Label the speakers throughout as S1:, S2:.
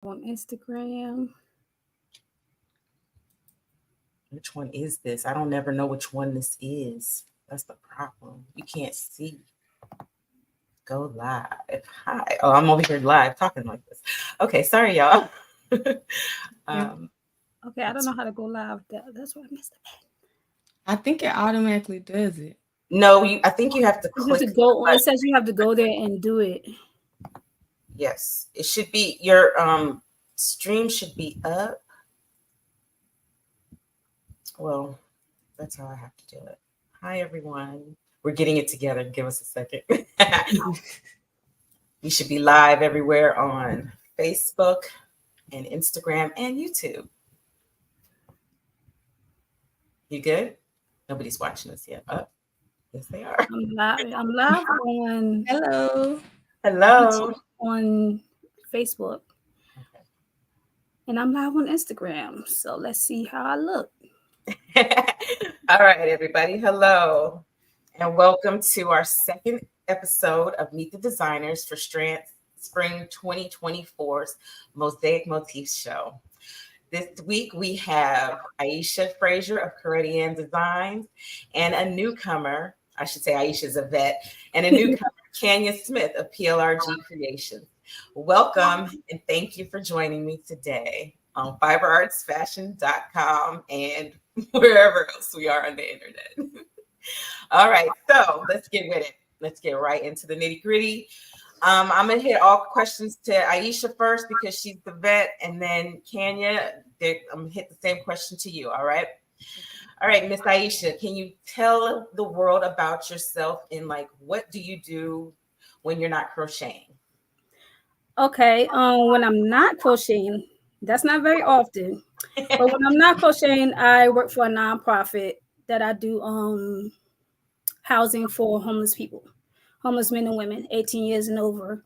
S1: on Instagram.
S2: Which one is this? I don't never know which one this is. That's the problem. You can't see. Go live. Hi. Oh, I'm over here live talking like this. Okay, sorry, y'all. um,
S1: Okay, I don't know how to go live. That's what I missed.
S3: I think it automatically does it.
S2: no, I think you have to
S1: You have to
S2: click.
S1: go. It says you have to go there and do it.
S2: Yes, it should be your stream should be up. Well, that's how I have to do it. Hi, everyone. We're getting it together. Give us a second. We should be live everywhere on Facebook and Instagram and YouTube. You good? Nobody's watching us yet. Oh, yes, they are.
S1: I'm live on
S3: Hello.
S1: on Facebook. Okay. And I'm live on Instagram. So let's see how I look.
S2: All right, everybody. Hello. And welcome to our second episode of Meet the Designers for Strands Spring 2024's Mosaic Motifs show. This week we have Aisha Frazier of Creattie-Ann Designs and a newcomer, I should say Aisha's a vet, and a newcomer, Kanya Smith of PLRG Creations. Welcome and thank you for joining me today on fiberartsfashion.com and wherever else we are on the internet. All right, so let's get with it. Let's get right into the nitty gritty. I'm gonna hit all questions to Aisha first because she's the vet, and then Kanya, I'm gonna hit the same question to you. All right, Miss Aisha, can you tell the world about yourself and like what do you do when you're not crocheting?
S1: Okay, when I'm not crocheting, that's not very often. But when I'm not crocheting, I work for a nonprofit that I do housing for homeless people, homeless men and women, 18 years and over.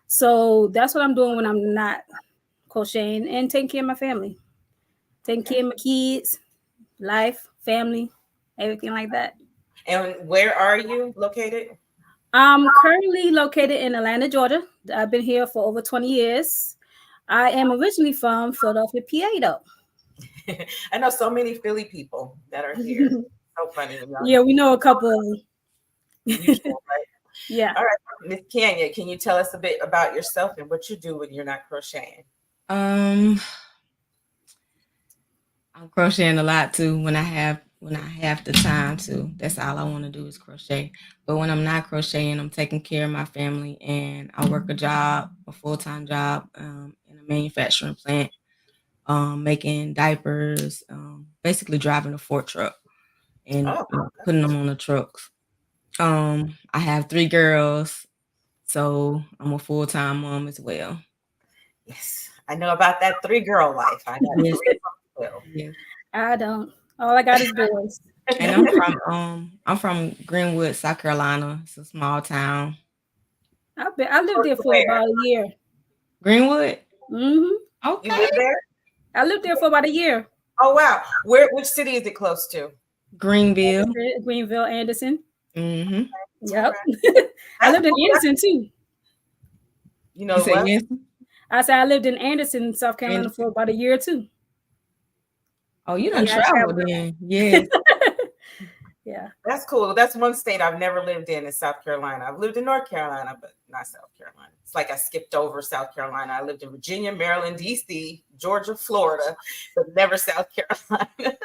S1: So that's what I'm doing when I'm not crocheting and taking care of my family, taking care of my kids, life, family, everything like that.
S2: And where are you located?
S1: I'm currently located in Atlanta, Georgia. I've been here for over 20 years. I am originally from Philadelphia, PA, though.
S2: I know so many Philly people that are here. So funny.
S1: Yeah, we know a couple of them.
S2: Mutual, right?
S1: Yeah.
S2: All right, Miss Kanya, can you tell us a bit about yourself and what you do when you're not crocheting?
S3: I'm crocheting a lot too when I have the time to. That's all I want to do is crochet. But when I'm not crocheting, I'm taking care of my family and I work a full-time job in a manufacturing plant, making diapers, basically driving a fork truck and putting them on the trucks. I have 3 girls, so I'm a full-time mom as well.
S2: Yes, I know about that 3-girl life. I got 3
S1: well. Yes. I don't. All I got is boys.
S3: And I'm from Greenwood, South Carolina. It's a small town.
S1: I lived there for about a year.
S3: Greenwood?
S1: Mm-hmm.
S2: Okay. You live there?
S1: I lived there for about a year.
S2: Oh wow! Which city is it close to?
S3: Greenville.
S1: Greenville, Anderson.
S3: Mm-hmm.
S1: Yep. I lived in Anderson too.
S2: You know what?
S1: I said I lived in Anderson, South Carolina for about a year too.
S3: Oh, you done traveled then. Yeah.
S1: Yeah.
S2: That's cool. That's one state I've never lived in is South Carolina. I've lived in North Carolina, but not South Carolina. It's like I skipped over South Carolina. I lived in Virginia, Maryland, DC, Georgia, Florida, but never South Carolina.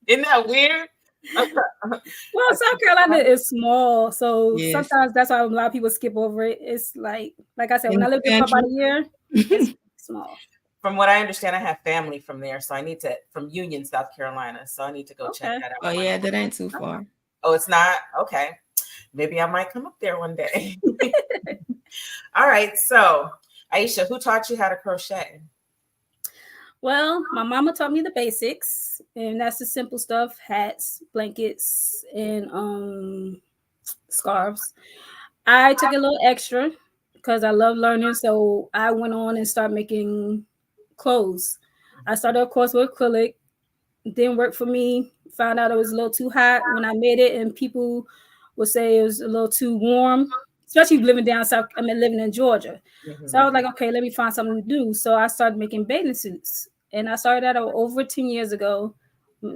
S2: Isn't that weird?
S1: Well, South Carolina is small, so sometimes that's why a lot of people skip over it. It's like I said, when I lived there for about a year, it's small.
S2: From what I understand, I have family from there, so I need to from Union, South Carolina. So I need to go check that out.
S3: Oh yeah, that ain't too far.
S2: Oh, it's not? Okay. Maybe I might come up there one day. All right. So Aisha, who taught you how to crochet?
S1: Well, my mama taught me the basics, and that's the simple stuff: hats, blankets, and scarves. I took a little extra because I love learning, so I went on and started making clothes. I started, of course, with acrylic. Didn't work for me. Found out it was a little too hot when I made it, and people would say it was a little too warm. especially living down south. I mean, living in Georgia. So I
S2: Mhm.
S1: was like, okay, let me find something to do. So I started making bathing suits, and I started that over 10 years ago.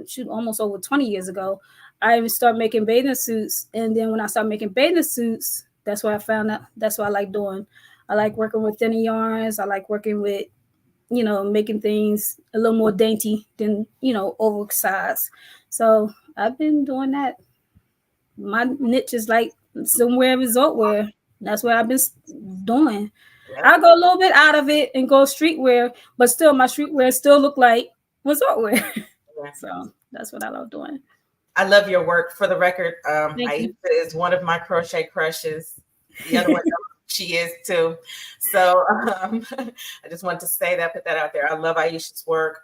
S1: Shoot, almost over 20 years ago. I started making bathing suits, and then when I started making bathing suits, that's what I found out. That's what I like doing. I like working with thinner yarns. I like working with, making things a little more dainty than, oversized. So I've been doing that. My niche is like somewhere resort wear. That's what I've been doing.
S2: Yep.
S1: I go a little bit out of it and go streetwear, but still my streetwear still look like resort wear.
S2: Yeah.
S1: So that's what I love doing.
S2: I love your work. For the record,
S1: Thank
S2: Aisha
S1: you.
S2: is one of my crochet crushes. The other one, she is too. So I just wanted to say that, put that out there. I love Aisha's work.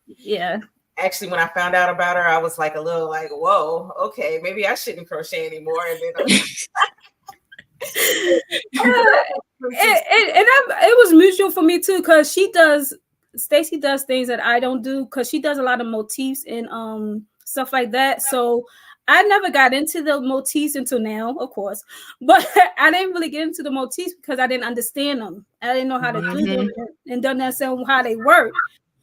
S1: Yeah.
S2: Actually, when I found out about her, I was like a little like, whoa, okay, maybe I shouldn't crochet anymore. And then
S1: It was mutual for me too, because Stacy does things that I don't do, because she does a lot of motifs and stuff like that. So I never got into the motifs until now, of course, but I didn't really get into the motifs because I didn't understand them. I didn't know how to do them and don't understand how they work.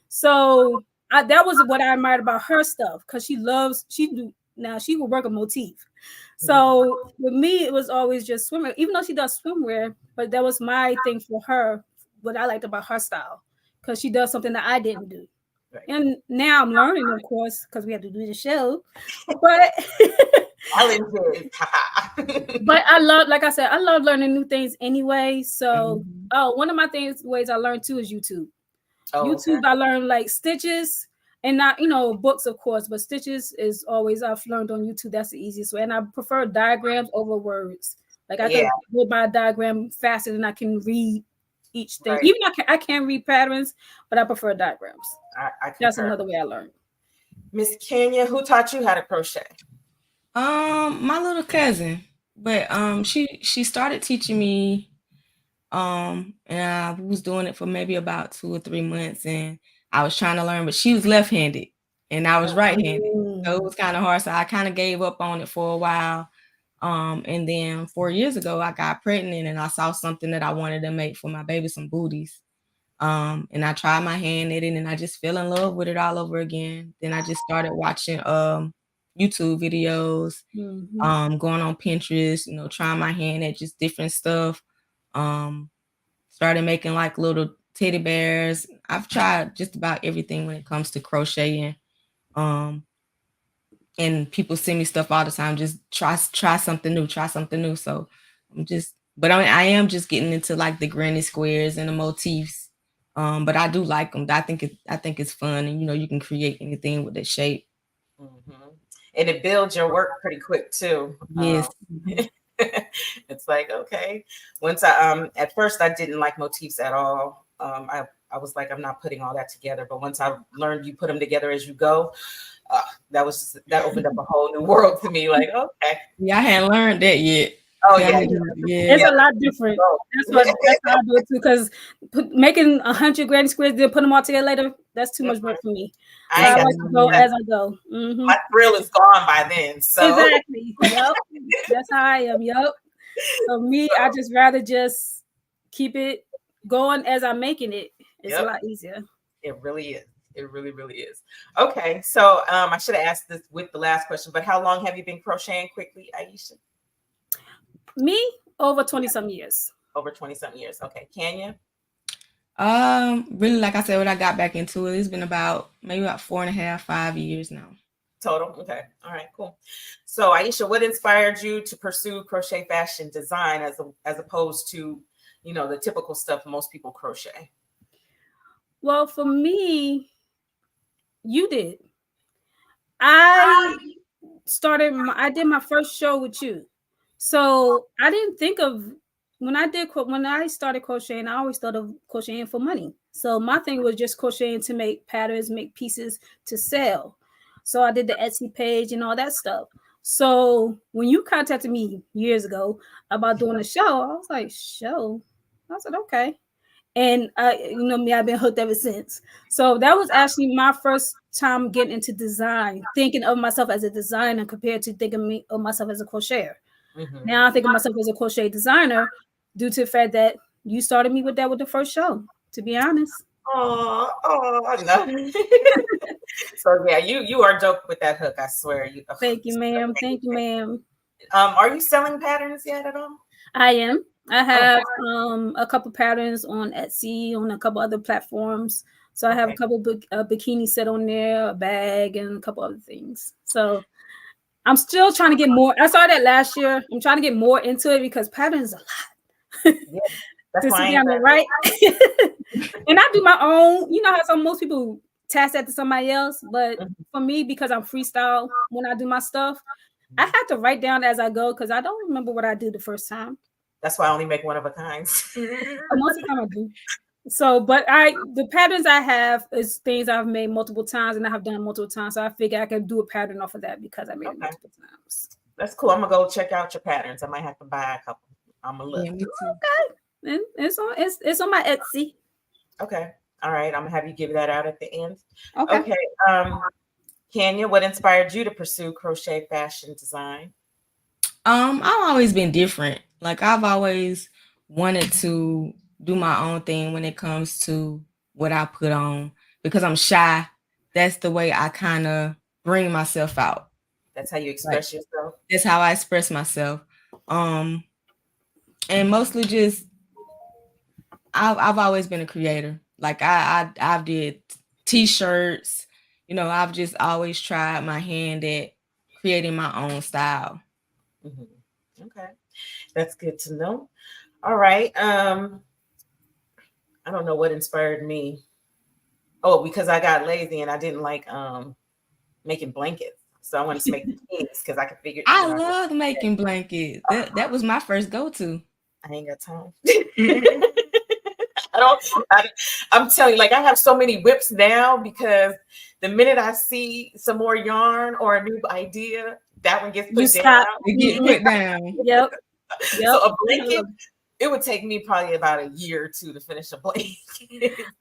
S1: So that was what I admired about her stuff, because she will work a motif. So with me, it was always just swimwear, even though she does swimwear, but that was my thing for her, what I liked about her style, because she does something that I didn't do.
S2: right.
S1: And now I'm learning, of course, because we have to do the show. But
S2: Challenges.
S1: but I love, like I said, I love learning new things anyway. So one of my ways I learned too is YouTube.
S2: Oh, okay.
S1: YouTube, I learned like stitches, and not, books, of course, but stitches is always, I've learned on YouTube. That's the easiest way. And I prefer diagrams over words. Like I could go by a diagram faster than I can read each thing.
S2: Right.
S1: Even I can't read patterns, but I prefer diagrams.
S2: I
S1: That's
S2: concur.
S1: another way I learned. Miss
S2: Kanya, who taught you how to crochet?
S3: My little cousin, but she started teaching me, and I was doing it for maybe about 2 or 3 months, and I was trying to learn, but she was left-handed and I was right-handed, so it was kind of hard. So I kind of gave up on it for a while. And then 4 years ago, I got pregnant and I saw something that I wanted to make for my baby, some booties. And I tried my hand knitting and I just fell in love with it all over again. Then I just started watching YouTube videos, going on Pinterest, trying my hand at just different stuff. Started making like little teddy bears. I've tried just about everything when it comes to crocheting. And people send me stuff all the time. Just try something new, try something new. So but I am just getting into like the granny squares and the motifs. But I do like them. I think it's fun, and you can create anything with the shape.
S2: And it builds your work pretty quick too.
S3: Yes.
S2: It's like, okay. Once I at first I didn't like motifs at all. I was like, I'm not putting all that together. But once I learned you put them together as you go, that opened up a whole new world to me. Like, okay.
S3: Yeah, I hadn't learned that yet.
S2: Oh yeah.
S1: It's a lot different. That's how I do it too. Because making 100 granny squares, then put them all together later, that's too much work for me. So I like to go as I go.
S2: My thrill is gone by then. So
S1: exactly. Yep. That's how I am. Yep. So me, I just rather just keep it going as I'm making it. It's a lot easier.
S2: It really is. It really, really is. Okay. So I should have asked this with the last question, but how long have you been crocheting quickly, Aisha?
S1: Me, over 20-some years.
S2: Over 20-some years. Okay. Kanya?
S3: Really, like I said, when I got back into it, it's been maybe about 4.5, 5 years now.
S2: Total? Okay. All right, cool. So Aisha, what inspired you to pursue crochet fashion design as opposed to, the typical stuff most people crochet?
S1: Well, for me, you did. I did my first show with you. So I didn't think of, when I started crocheting, I always thought of crocheting for money. So my thing was just crocheting to make patterns, make pieces to sell. So I did the Etsy page and all that stuff. So when you contacted me years ago about doing a show, I was like, show? I said, okay. And me, I've been hooked ever since. So that was actually my first time getting into design, thinking of myself as a designer compared to thinking of myself as a crocheter. Now I think of myself as a crochet designer due to the fact that you started me with that with the first show, to be honest.
S2: Oh, no. So yeah, you are dope with that hook. I swear.
S1: Thank you, ma'am. Thank you, ma'am.
S2: Are you selling patterns yet at all?
S1: I am. I have a couple patterns on Etsy, on a couple other platforms. So I have a couple bikini set on there, a bag, and a couple other things. So I'm still trying to get more. I started that last year. I'm trying to get more into it because patterns are a lot.
S2: Yeah, that's
S1: to
S2: why
S1: sit down and write. And I do my own. You know how most people task that to somebody else, but for me, because I'm freestyle when I do my stuff, I have to write down as I go because I don't remember what I did the first time.
S2: That's why I only make one of a kind.
S1: Most of the time I do. So, but the patterns I have is things I've made multiple times and I have done multiple times. So I figure I can do a pattern off of that because I made it multiple times.
S2: That's cool. I'm gonna go check out your patterns. I might have to buy a couple. I'm gonna look.
S3: Yeah, me too.
S1: Okay. And it's on my Etsy.
S2: Okay. All right. I'm gonna have you give that out at the end.
S1: Okay.
S2: Kanya, what inspired you to pursue crochet fashion design?
S3: I've always been different. Like I've always wanted to do my own thing when it comes to what I put on because I'm shy. That's the way I kind of bring myself out.
S2: That's how you express yourself.
S3: That's how I express myself. And mostly just I've always been a creator. Like I've did t-shirts. You know, I've just always tried my hand at creating my own style.
S2: Okay, that's good to know. All right. I don't know what inspired me. Oh, because I got lazy and I didn't like making blankets. So I wanted to make bikinis because I could figure.
S3: I love making blankets. That was my first go-to.
S2: I ain't got time. I'm telling you, like I have so many whips now because the minute I see some more yarn or a new idea, that one gets put down.
S3: You get put down.
S1: Yep.
S2: So a blanket, it would take me probably about a year or two to finish a blanket.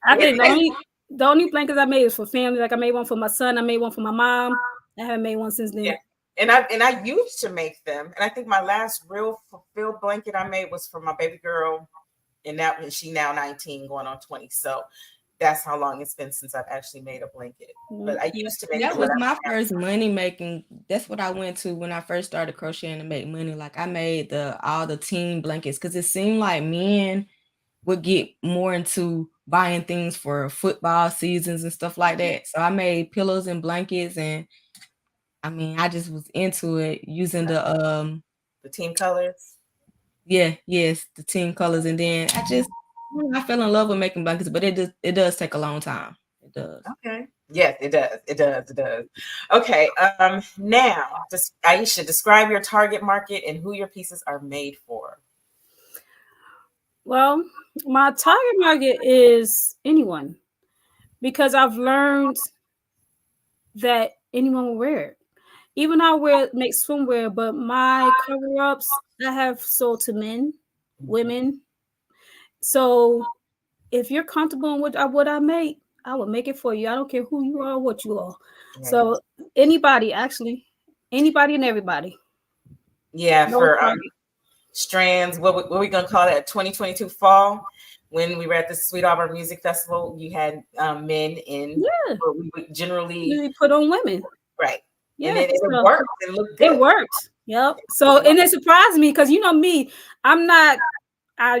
S1: I think the only blankets I made is for family. Like I made one for my son. I made one for my mom. I haven't made one since then.
S2: Yeah. And I used to make them. And I think my last real fulfilled blanket I made was for my baby girl. And she now 19 going on 20. So that's how long it's been since I've actually made a blanket. But I used to make
S3: that was my first money making. That's what I went to when I first started crocheting to make money. Like I made all the team blankets because it seemed like men would get more into buying things for football seasons and stuff like that. So I made pillows and blankets, and I mean I just was into it using the
S2: team colors.
S3: Yes, the team colors, and then I fell in love with making blankets, but it does take a long time. It does.
S2: Okay. Yes, it does. It does. Okay. Now, Aisha, describe your target market and who your pieces are made for.
S1: Well, my target market is anyone because I've learned that anyone will wear it. Even I make swimwear, but my cover-ups I have sold to men, women. So if you're comfortable in what I make, I will make it for you. I don't care who you are or what you are. Right. So anybody and everybody.
S2: Yeah, no for Strands, what we gonna call that? 2022 fall. When we were at the Sweet Auburn Music Festival, you had men in. Yeah. We would generally
S1: put on women.
S2: Right. Yeah. And it worked. It looked good.
S1: It worked. Yep. So and it surprised me because you know me, my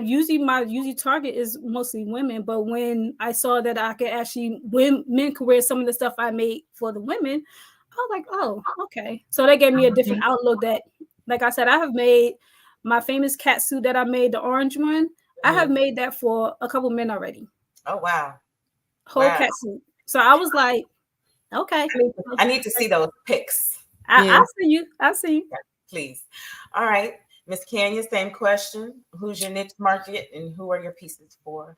S1: usually target is mostly women, but when I saw that I could actually men could wear some of the stuff I made for the women, I was like, oh, okay. So that gave me a different outlook that, like I said, I have made my famous cat suit that I made, the orange one. I have made that for a couple men already.
S2: Oh, wow.
S1: Whole cat suit. So I was like, okay.
S2: I need to see those pics.
S1: I'll see you. I'll see you.
S2: Yeah, please. All right. Miss Kanya, same question. Who's your niche market and who are your pieces for?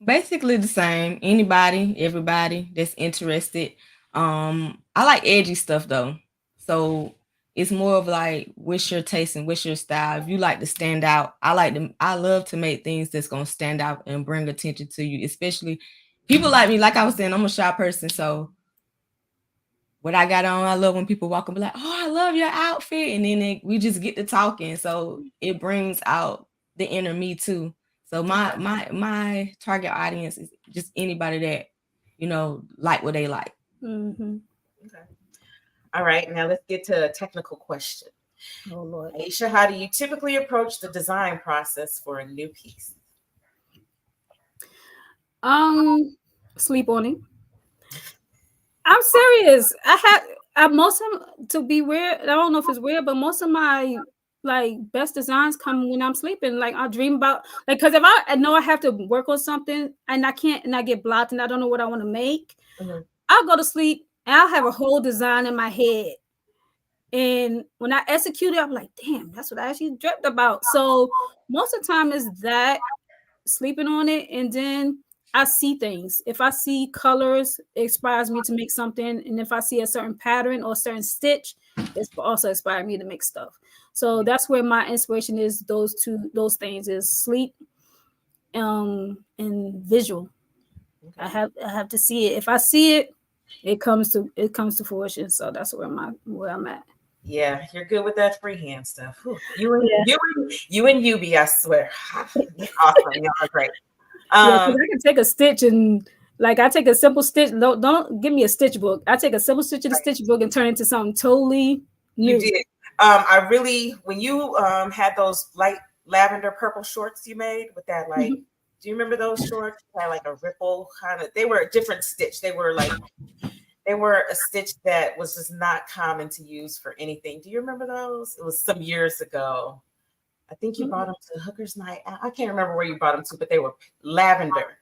S3: Basically the same. Anybody, everybody that's interested. I like edgy stuff though. So it's more of like, what's your taste and what's your style? If you like to stand out, I love to make things that's gonna stand out and bring attention to you, especially people like me. Like I was saying, I'm a shy person, so what I got on. I love when people walk and be like, "Oh, I love your outfit," and then we just get to talking. So it brings out the inner me too. So my target audience is just anybody that like what they like.
S1: Mm-hmm.
S2: Okay. All right. Now let's get to a technical question.
S1: Oh Lord.
S2: Aisha, how do you typically approach the design process for a new piece?
S1: Sleep on it. I'm serious. I most of to be weird. I don't know if it's weird, but most of my like best designs come when I'm sleeping. Like I dream about because if I know I have to work on something and I can't and I get blocked and I don't know what I want to make, I'll go to sleep and I'll have a whole design in my head. And when I execute it, I'm like, damn, that's what I actually dreamt about. So most of the time is that sleeping on it, and then I see things. If I see colors, it inspires me to make something, and if I see a certain pattern or a certain stitch, it's also inspired me to make stuff. So that's where my inspiration is. Those things is sleep, and visual.
S2: Okay.
S1: I have to see it. If I see it, it comes to fruition. So that's where I'm at.
S2: Yeah, you're good with that freehand stuff. Whew. You and Yubi, I swear. Awesome. Y'all are great.
S1: Yeah, because I can take a stitch and like I take a simple stitch. Don't give me a stitch book. I take a simple stitch in a stitch book and turn it into something totally new.
S2: You did. I really when you had those light lavender purple shorts you made with that like do you remember those shorts? They had like a ripple kind of they were a different stitch. They were a stitch that was just not common to use for anything. Do you remember those? It was some years ago. I think you brought them to Hooker's Night Out. I can't remember where you brought them to, but they were lavender.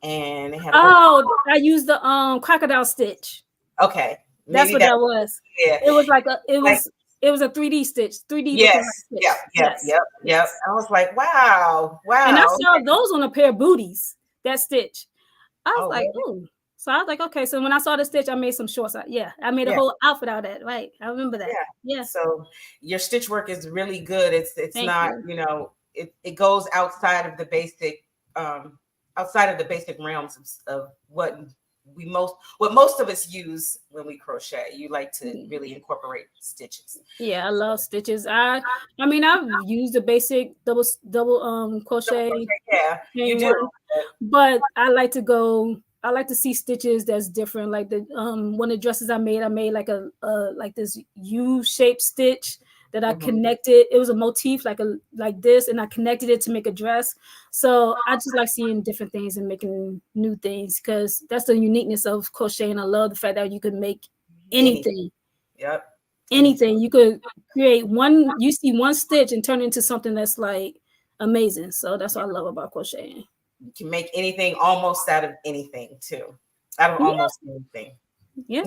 S2: And they had
S1: I used the crocodile stitch.
S2: Okay.
S1: That's what that was.
S2: Yeah.
S1: It was it was a 3D stitch. 3D
S2: Yes.
S1: stitch.
S2: Yep. I was like, wow.
S1: And I saw those on a pair of booties, that stitch. I was like,
S2: really?
S1: ooh. So I was like, okay. So when I saw the stitch, I made some shorts. I made a whole outfit out of that. Right. I remember that. Yeah.
S2: So your stitch work is really good. It's not, it goes outside of the basic realms of what most of us use when we crochet. You like to really incorporate stitches.
S1: Yeah, I love stitches. I mean I've used the basic double crochet.
S2: Yeah, you do.
S1: But I like to see stitches that's different. Like the one of the dresses I made like a like this U-shaped stitch that I connected. It was a motif like this, and I connected it to make a dress. So I just like seeing different things and making new things because that's the uniqueness of crocheting. I love the fact that you can make anything.
S2: Yep.
S1: Anything. You could create you see one stitch and turn it into something that's like amazing. So that's what I love about crocheting.
S2: You can make anything almost out of anything too. Out of almost anything.
S1: Yeah.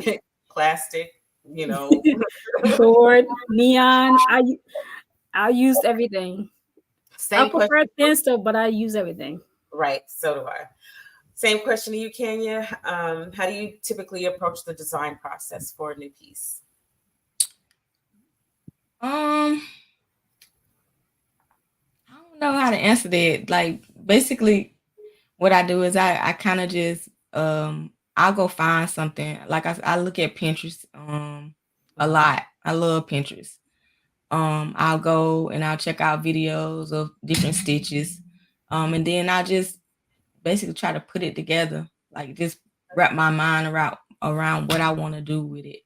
S2: Plastic,
S1: board, neon. I used everything. I prefer thin stuff, but I use everything.
S2: Right. So do I. Same question to you, Kanya. How do you typically approach the design process for a new piece?
S3: I don't know how to answer that. Like basically what I do is I kind of just I'll go find something. Like I look at Pinterest a lot. I love Pinterest. I'll go and I'll check out videos of different stitches. And then I just basically try to put it together. Like just wrap my mind around what I want to do with it.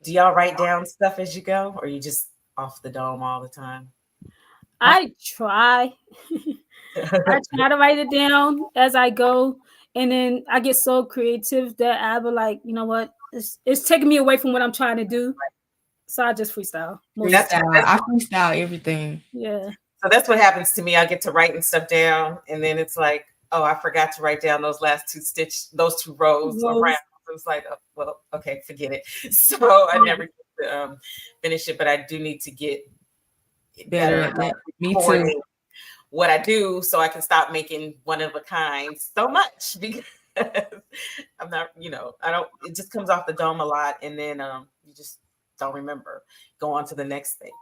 S2: Do y'all write down stuff as you go, or you just off the dome all the time?
S1: I try. I try to write it down as I go, and then I get so creative that I be like, you know what? It's taking me away from what I'm trying to do, so I just freestyle.
S3: I freestyle everything.
S1: Yeah.
S2: So that's what happens to me. I get to writing stuff down, and then it's like, oh, I forgot to write down those last those two rows around. It was like, oh, well, okay, forget it. So I never get to finish it, but I do need to get better at that. Me too. What I do so I can stop making one of a kind so much because I'm not, it just comes off the dome a lot, and then you just don't remember. Go on to the next thing.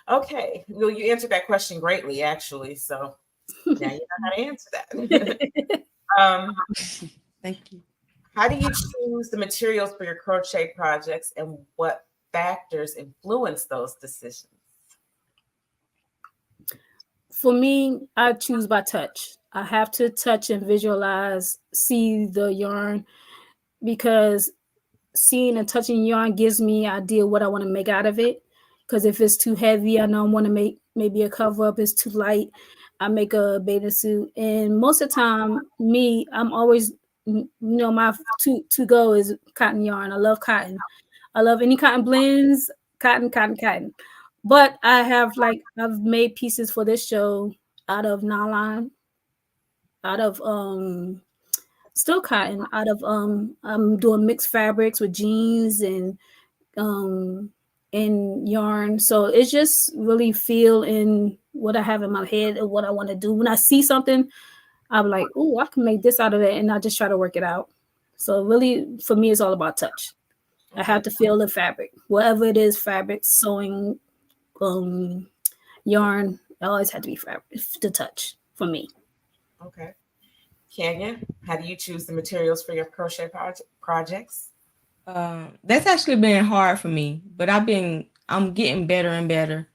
S2: Okay. Well, you answered that question greatly, actually. So now you know how to answer that.
S3: Thank you.
S2: How do you choose the materials for your crochet projects, and what factors influence those decisions?
S1: For me, I choose by touch. I have to touch and visualize, see the yarn, because seeing and touching yarn gives me an idea what I want to make out of it. Because if it's too heavy, I know I want to make maybe a cover up. It's too light, I make a bathing suit. And most of the time, I'm always, my to go is cotton yarn. I love cotton. I love any cotton blends, cotton, cotton, cotton. But I've made pieces for this show out of nylon, out of still cotton, out of I'm doing mixed fabrics with jeans um and yarn. So it's just really feel in what I have in my head and what I want to do. When I see something, I'm like, oh, I can make this out of it, and I just try to work it out. So really, for me, it's all about touch. I have to feel the fabric, whatever it is, fabric, sewing, yarn. It always had to be fabric to touch for me.
S2: Okay. Kanya, how do you choose the materials for your crochet projects?
S3: That's actually been hard for me, but I'm getting better and better.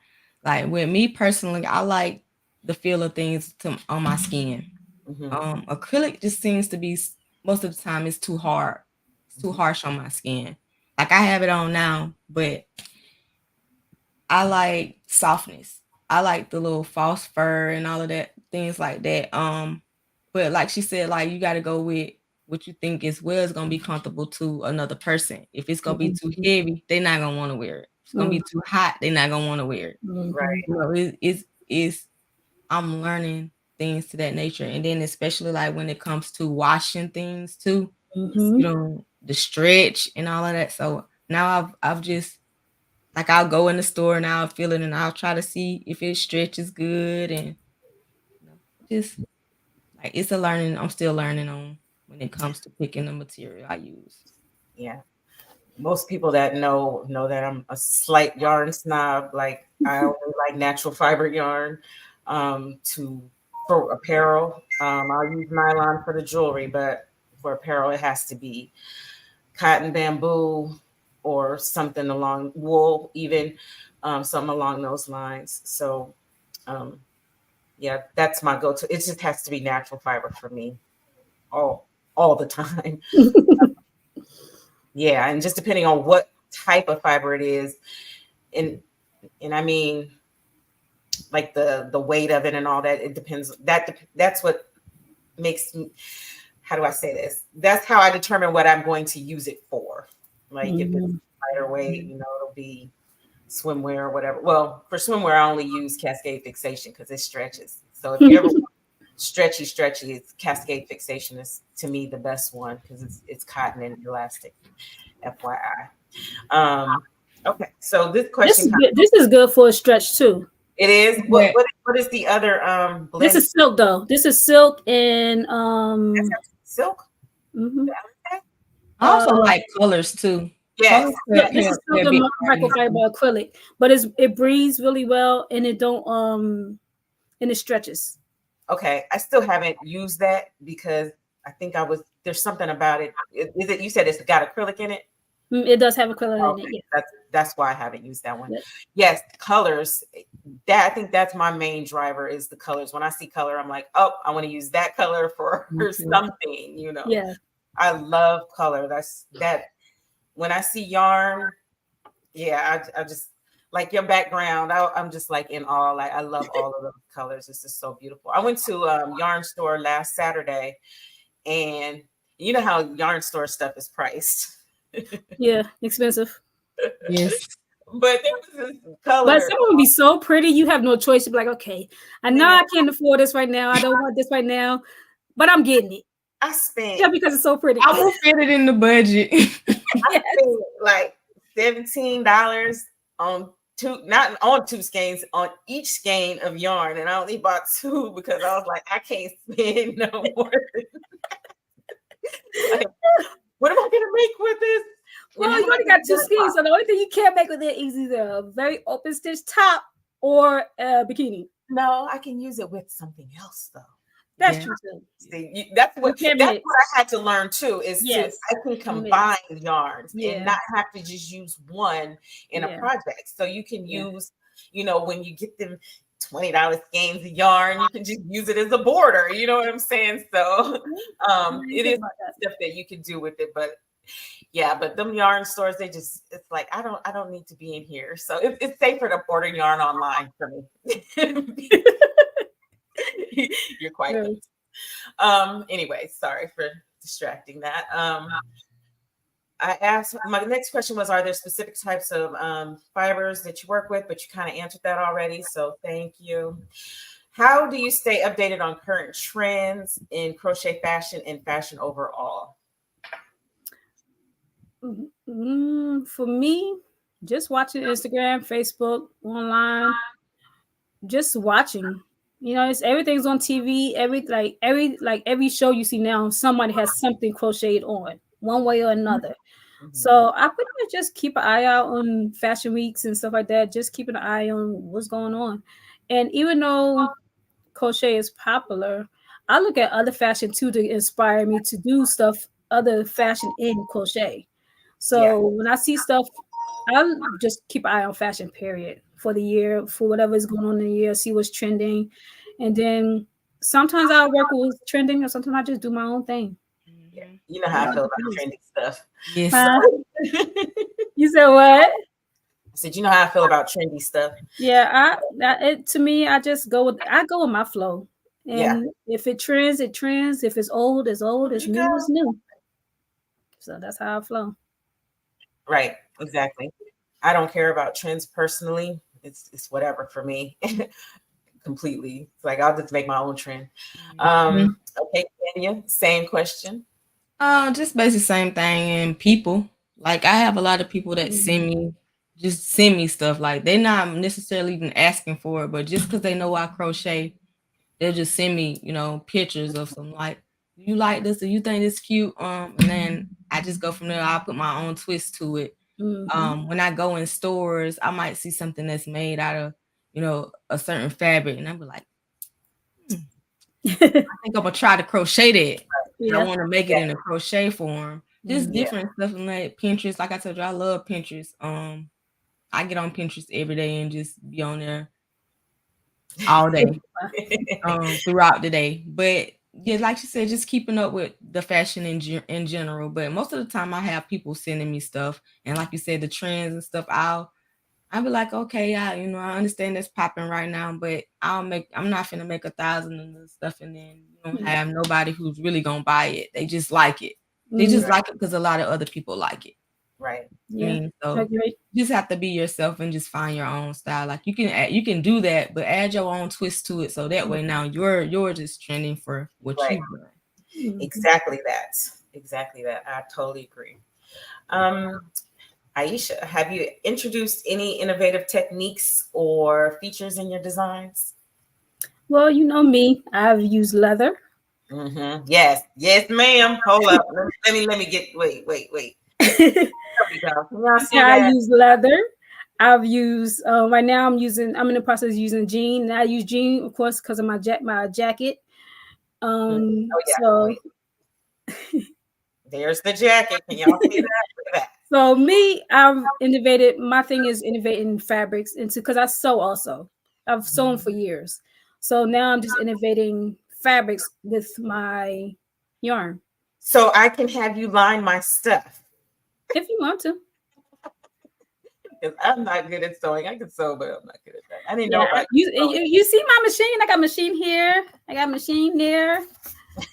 S3: Like with me personally, I like the feel of things on my skin. Acrylic just seems to be, most of the time, it's too hard. It's too harsh on my skin. Like I have it on now, but I like softness. I like the little false fur and all of that, things like that. But like she said, like you got to go with what you think is gonna be comfortable to another person. If it's gonna be too heavy, they're not gonna want to wear it. If it's gonna be too hot, they're not gonna want to wear it.
S2: Right.
S3: You know, it's I'm learning things to that nature, and then especially like when it comes to washing things too, you know, the stretch and all of that. So now I've just, like, I'll go in the store and I'll feel it and I'll try to see if it stretches good, and you know, just like it's a learning. I'm still learning on when it comes to picking the material I use.
S2: Yeah. Most people that know that I'm a slight yarn snob. Like I only like natural fiber yarn for apparel. I'll use nylon for the jewelry, but for apparel it has to be cotton, bamboo, or something along wool, even something along those lines. So yeah, that's my go-to. It just has to be natural fiber for me all the time. Yeah, and just depending on what type of fiber it is, and I mean, like the weight of it and all that, it depends. That's what makes me, how do I say this? That's how I determine what I'm going to use it for. Like if it's lighter weight, you know, it'll be swimwear or whatever. Well, for swimwear, I only use cascade fixation because it stretches. So if you ever stretchy, it's cascade fixation is to me the best one because it's cotton and elastic. FYI. Okay, so this question
S1: This is good for a stretch too.
S2: It is. What is the other blend?
S1: This is silk though. This is silk and
S2: silk.
S3: I also like colors too.
S2: Yes.
S1: This is silk and microfiber acrylic, but it breathes really well and it don't and it stretches.
S2: Okay, I still haven't used that because I think there's something about it. Is it, you said it's got acrylic in it?
S1: It does have acrylic in it. Yeah.
S2: That's why I haven't used that one. Yes, colors. I think that's my main driver is the colors. When I see color, I'm like, oh, I want to use that color for something. You know.
S1: Yeah.
S2: I love color. That's that. When I see yarn, yeah, I just like your background. I'm just like in awe. Like I love all of those colors. It's just so beautiful. I went to a yarn store last Saturday, and you know how yarn store stuff is priced.
S1: Yeah, expensive.
S3: Yes.
S2: But there was this color.
S1: But some would be so pretty, you have no choice to be like, okay, I know I can't afford this right now. I don't want this right now, but I'm getting it.
S2: I spent
S1: just because it's so pretty.
S3: I will fit it in the budget.
S2: I spent like $17 on not on two skeins, on each skein of yarn, and I only bought two because I was like, I can't spend no more. Like, what am I gonna make with this?
S1: Well, you only got two skeins, so the only thing you can't make with it is either a very open stitch top or a bikini.
S2: No, I can use it with something else though.
S1: That's
S3: Yeah.
S1: true too.
S2: See,
S1: You can't
S2: that's
S1: mix.
S2: what I had to learn too, is to
S1: Yes.
S2: I can
S1: Mix.
S2: combine yarns and
S1: Yeah.
S2: not have to just use one in a
S1: Yeah.
S2: project. So you can
S1: Yeah.
S2: use, when you get them $20 skeins of yarn, you can just use it as a border. You know what I'm saying? So
S1: I didn't
S2: it
S1: think
S2: is
S1: about that.
S2: stuff that you can do with it, but yeah, but them yarn stores, it's like I don't need to be in here. So it's safer to order yarn online for me. You're quite
S1: True.
S2: anyway, sorry for distracting that. I asked, my next question was, are there specific types of fibers that you work with? But you kind of answered that already, so thank you. How do you stay updated on current trends in crochet fashion and fashion overall?
S1: For me, just watching Instagram, Facebook, online, just watching. It's everything's on TV. Every show you see now, somebody has something crocheted on one way or another.
S2: Mhm.
S1: So I pretty much just keep an eye out on fashion weeks and stuff like that. Just keeping an eye on what's going on. And even though crochet is popular, I look at other fashion too to inspire me to do stuff, other fashion in crochet.
S2: Yeah,
S1: So when I see stuff, I'll just keep an eye on fashion, period, for the year, for whatever is going on in the year, see what's trending. And then sometimes I'll work with what's trending, or sometimes I just do my own thing.
S2: yeah.
S3: Mhm.
S2: You know how
S1: It
S2: I
S1: all
S2: feel about
S1: depends.
S2: trendy stuff.
S3: Yes.
S1: Huh?
S2: I
S1: You said what?
S2: said, you know how I feel about trendy stuff.
S1: Yeah, to me, I go with my flow.
S2: Yeah,
S1: And if it trends, it trends. If it's old, it's old.
S2: there
S1: It's
S2: you go.
S1: new, it's new. So that's how I flow.
S2: Right, exactly. I don't care about trends personally. It's whatever for me. Completely. It's like I'll just make my own trend.
S3: Mhm.
S2: Okay, Kenya, same question.
S3: Just basically same thing. And people, like I have a lot of people that send me stuff. Like they're not necessarily even asking for it, but just because they know I crochet, they'll just send me, pictures of some, like, you like this or you think it's cute. And then I just go from there. I'll put my own twist to it.
S1: Mm-hmm.
S3: When I go in stores, I might see something that's made out of, a certain fabric, and I'll be like, I think I'm gonna try to crochet that. And I
S1: Yeah.
S3: want to make it
S2: Yeah,
S3: in a crochet form. Just
S1: Mm-hmm.
S2: yeah.
S3: different stuff on that Pinterest. Like I told you, I love Pinterest. I get on Pinterest every day and just be on there all day, throughout the day. But yeah, like you said, just keeping up with the fashion in general. But most of the time, I have people sending me stuff, and like you said, the trends and stuff. I'll be like, okay, I understand that's popping right now, but I'm not finna make 1,000 and this stuff, and then you don't have nobody who's really gonna buy it. They just like it. They just
S1: Mm-hmm.
S2: Right,
S3: like it because a lot of other people like it.
S2: right.
S3: I
S1: Yeah.
S3: mean,
S1: I
S3: so
S1: agree.
S3: you just have to be yourself and just find your own style. Like you can do that, but add your own twist to it, so that way now yours is trending for what
S2: Right.
S3: you want.
S1: Mm-hmm.
S2: Exactly that. Exactly that. I totally agree. Um, Aisha, have you introduced any innovative techniques or features in your designs?
S1: Well, you know me. I've used leather.
S2: Yes, yes, ma'am. Hold up. Let me get. Wait. There we go. Can y'all see
S1: I
S2: that?
S1: use leather. I've used right now. I'm in the process of using jean. And I use jean, of course, because of my jacket.
S2: Oh yeah. Oh
S1: So
S2: yeah. There's the jacket. Can y'all see that? Look at that.
S1: so me, I've innovated. My thing is innovating fabrics into because I sew also. I've sewn for years. So now I'm just innovating fabrics with my yarn.
S2: So I can have you line my stuff.
S1: If you want to.
S2: 'Cause I'm not good at sewing. I can sew, but I'm not good at that. I didn't know
S1: Yeah,
S2: about sewing.
S1: you see my machine? I got machine here. I got machine there.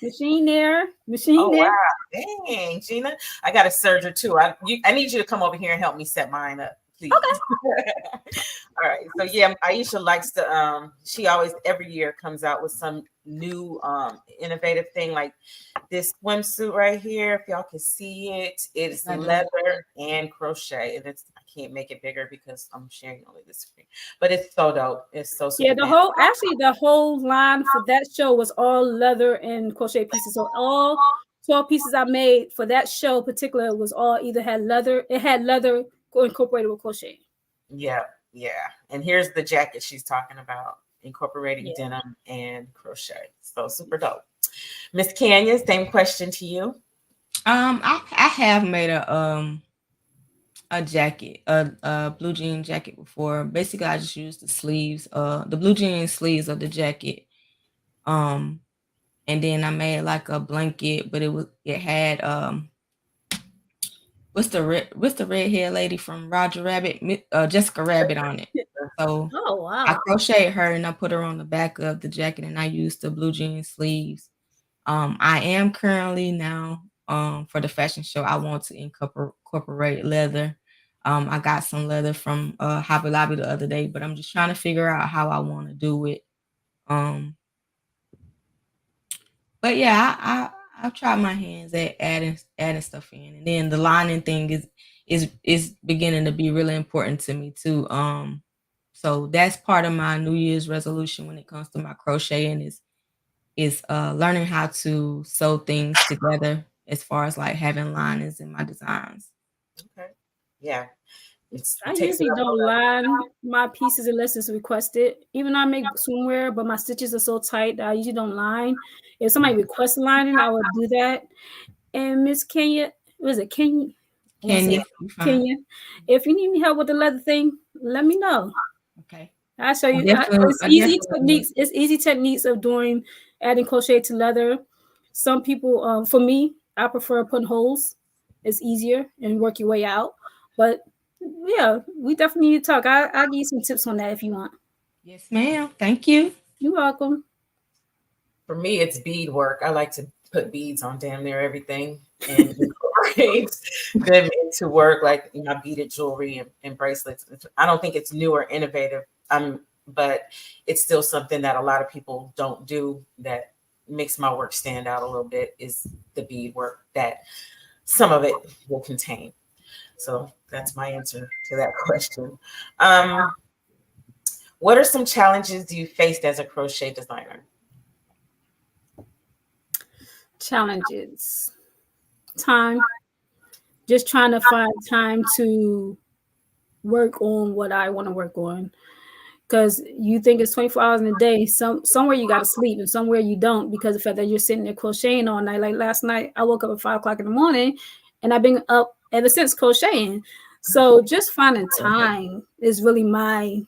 S1: Machine there. Machine
S2: Oh
S1: there.
S2: wow, dang, Gina, I got a serger too. I need you to come over here and help me set mine up, please. All right. So yeah, Aisha likes to. She always every year comes out with some new innovative thing, like this swimsuit right here. If y'all can see it, it's
S3: I do.
S2: leather and crochet, and it's I can't make it bigger because I'm sharing only this screen, but it's so dope. It's so
S1: Yeah,
S2: super bad.
S1: the whole line for that show was all leather and crochet pieces. So all 12 pieces I made for that show particular was all either had leather, it had leather incorporated with crochet.
S2: Yeah, yeah. And here's the jacket she's talking about incorporating
S1: Yeah.
S2: denim and crochet. So super dope. Miss Kanya, same question to you.
S3: I have made a jacket, a blue jean jacket before. Basically, I just used the sleeves, the blue jean sleeves of the jacket. Um, and then I made like a blanket, but it had what's the red hair lady from Roger Rabbit, Jessica Rabbit on it. So
S1: Oh
S3: I
S1: wow.
S3: crocheted her and I put her on the back of the jacket, and I used the blue jean sleeves. I am currently now for the fashion show. I want to incorporate leather. I got some leather from Hobby Lobby the other day, but I'm just trying to figure out how I want to do it. Um, but yeah, I've tried my hands at adding stuff in, and then the lining thing is beginning to be really important to me too. So that's part of my New Year's resolution when it comes to my crocheting is learning how to sew things together as far as like having linings in my designs.
S2: Okay. Yeah.
S1: I
S2: It takes
S1: usually
S2: another
S1: don't
S2: level.
S1: line my pieces unless it's requested. Even though I make swimwear, but my stitches are so tight that I usually don't line. If somebody requests lining, I would do that. And Miss Kenya, was it Kenya? I want to say
S3: Kenya, you fine?
S1: Kenya. If you need me help with the leather thing, let me know.
S3: Okay.
S1: I'll show you. It's
S3: I
S1: easy
S3: definitely will.
S1: techniques. It's easy techniques of doing adding crochet to leather. Some people, for me, I prefer putting holes. It's easier and work your way out. But yeah, we definitely need to talk. I'll give you some tips on that if you want.
S3: Yes, ma'am. Thank you.
S1: You're welcome.
S2: For me, it's bead work. I like to put beads on damn near everything and incorporate them into work, like my beaded jewelry and bracelets. I don't think it's new or innovative, but it's still something that a lot of people don't do that makes my work stand out a little bit is the bead work that some of it will contain. So that's my answer to that question. Um, what are some challenges you faced as a crochet designer?
S1: Challenges. Time. Just trying to find time to work on what I want to work on. Because you think it's 24 hours in a day. Somewhere you got to sleep and somewhere you don't because of the fact that you're sitting there crocheting all night. Like last night, I woke up at 5 o'clock in the morning and I've been up ever since crocheting. So just finding time is really my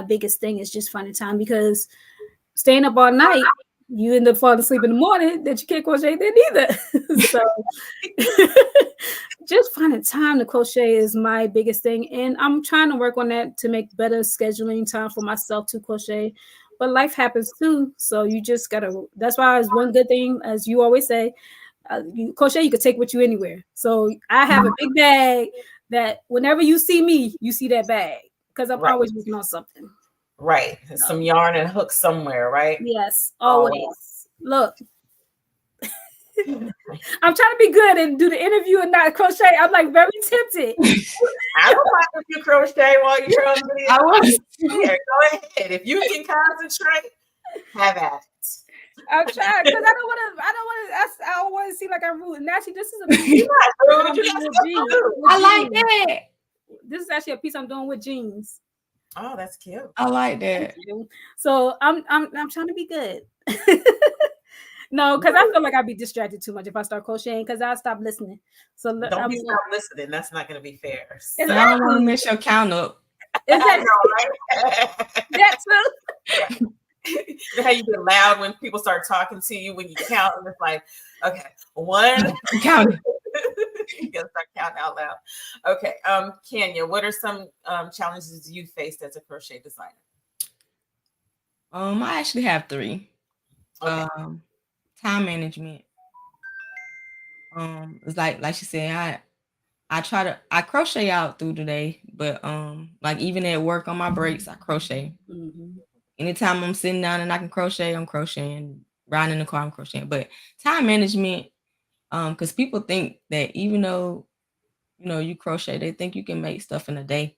S1: biggest thing is just finding time because staying up all night, you end up falling asleep in the morning that you can't crochet then either. So just finding time to crochet is my biggest thing. And I'm trying to work on that to make better scheduling time for myself to crochet. But life happens too. So you just gotta, that's why it's one good thing, as you always say, you crochet, you can take with you anywhere. So I have a big bag that whenever you see me, you see that bag because I'm
S2: Right.
S1: always working on something.
S2: Right. Some yarn and hook somewhere, right?
S1: Yes,
S2: Oh,
S1: always. Look, I'm trying to be good and do the interview and not crochet. I'm like very tempted.
S2: I don't mind if you crochet while you're on video.
S3: I was.
S2: Here, go ahead. If you can concentrate, have at it.
S1: I'm trying because I don't want to seem like I'm rude. And actually, this is a piece
S2: You're not
S1: I'm
S2: rude. You're
S1: doing
S2: not
S1: with
S2: supposed
S1: jeans.
S2: to do.
S3: I like that.
S1: This is actually a piece I'm doing with jeans.
S2: Oh, that's cute.
S3: I like that.
S1: So I'm trying to be good. No, because I feel like I'd be distracted too much if I start crocheting because I'll stop listening. So
S2: Don't be stop listening. That's not going to be fair. So,
S3: And I don't want to mess your count up.
S1: Is
S2: I
S1: that
S2: know, right?
S1: that too?
S2: You know how you get loud when people start talking to you when you count, and it's like, okay, one.
S3: Count it.
S2: You gotta start counting out loud. Okay, Kanya, what are some challenges you faced as a crochet designer?
S3: I actually have 3.
S2: Okay.
S3: Time management. It's like she said, I crochet out through the day, but like even at work on my breaks, I crochet.
S1: Mm-hmm.
S3: Anytime I'm sitting down and I can crochet, I'm crocheting. Riding in the car, I'm crocheting. But time management, because people think that even though you crochet, they think you can make stuff in a day.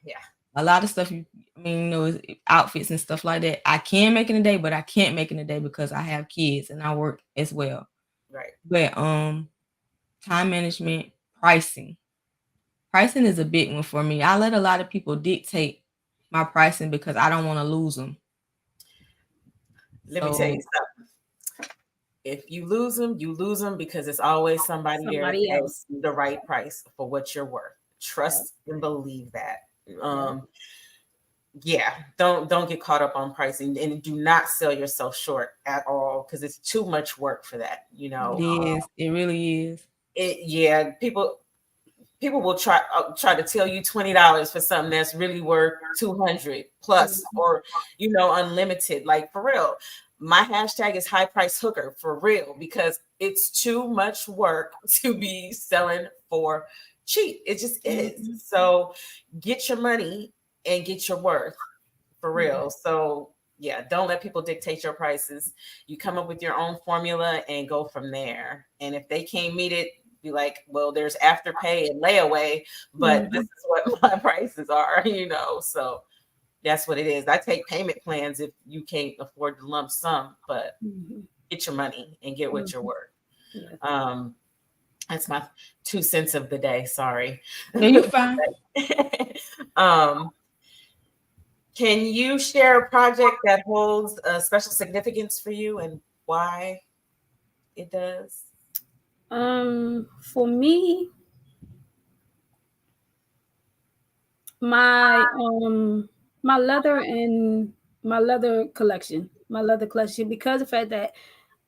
S2: Yeah.
S3: A lot of stuff outfits and stuff like that. I can make in a day, but I can't make in a day because I have kids and I work as well.
S2: Right.
S3: But time management, pricing. Pricing is a big one for me. I let a lot of people dictate my pricing because I don't want to lose them.
S2: Let me tell you
S3: So
S2: something. If you lose them because it's always somebody there to
S1: Somebody
S2: pay
S1: else.
S2: the right price for what you're worth.
S1: Yeah.
S2: Trust and believe that.
S1: Yeah.
S2: Yeah, don't get caught up on pricing and do not sell yourself short at all because it's too much work for that.
S3: it is. It really is.
S2: Yeah, people will try to tell you $20 for something that's really worth 200 plus,
S1: Mhm.
S2: or unlimited. Like, for real, my hashtag is high price hooker, for real, because it's too much work to be selling for cheap. It just is.
S1: Mhm.
S2: So get your money and get your worth, for
S1: Yeah.
S2: real. So yeah, don't let people dictate your prices. You come up with your own formula and go from there. And if they can't meet it, be like, well, there's afterpay and layaway, but this
S1: Mhm.
S2: is what my prices are. So that's what it is. I take payment plans if you can't afford the lump sum, but
S1: Mhm.
S2: get your money and get what you're
S1: Mhm.
S2: worth.
S1: Yeah.
S2: Um, that's my 2 cents of the day. Sorry.
S3: No, you fine.
S2: um, Can you share a project that holds a special significance for you and why it does?
S1: For me, my my leather and my leather collection, because of the fact that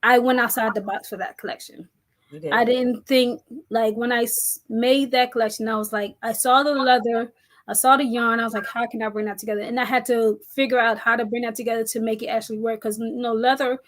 S1: I went outside the box for that collection.
S2: You
S1: I
S2: did.
S1: didn't think, like, when I made that collection, I was like, I saw the leather, I saw the yarn, I was like, how can I bring that together? And I had to figure out how to bring that together to make it actually work, because leather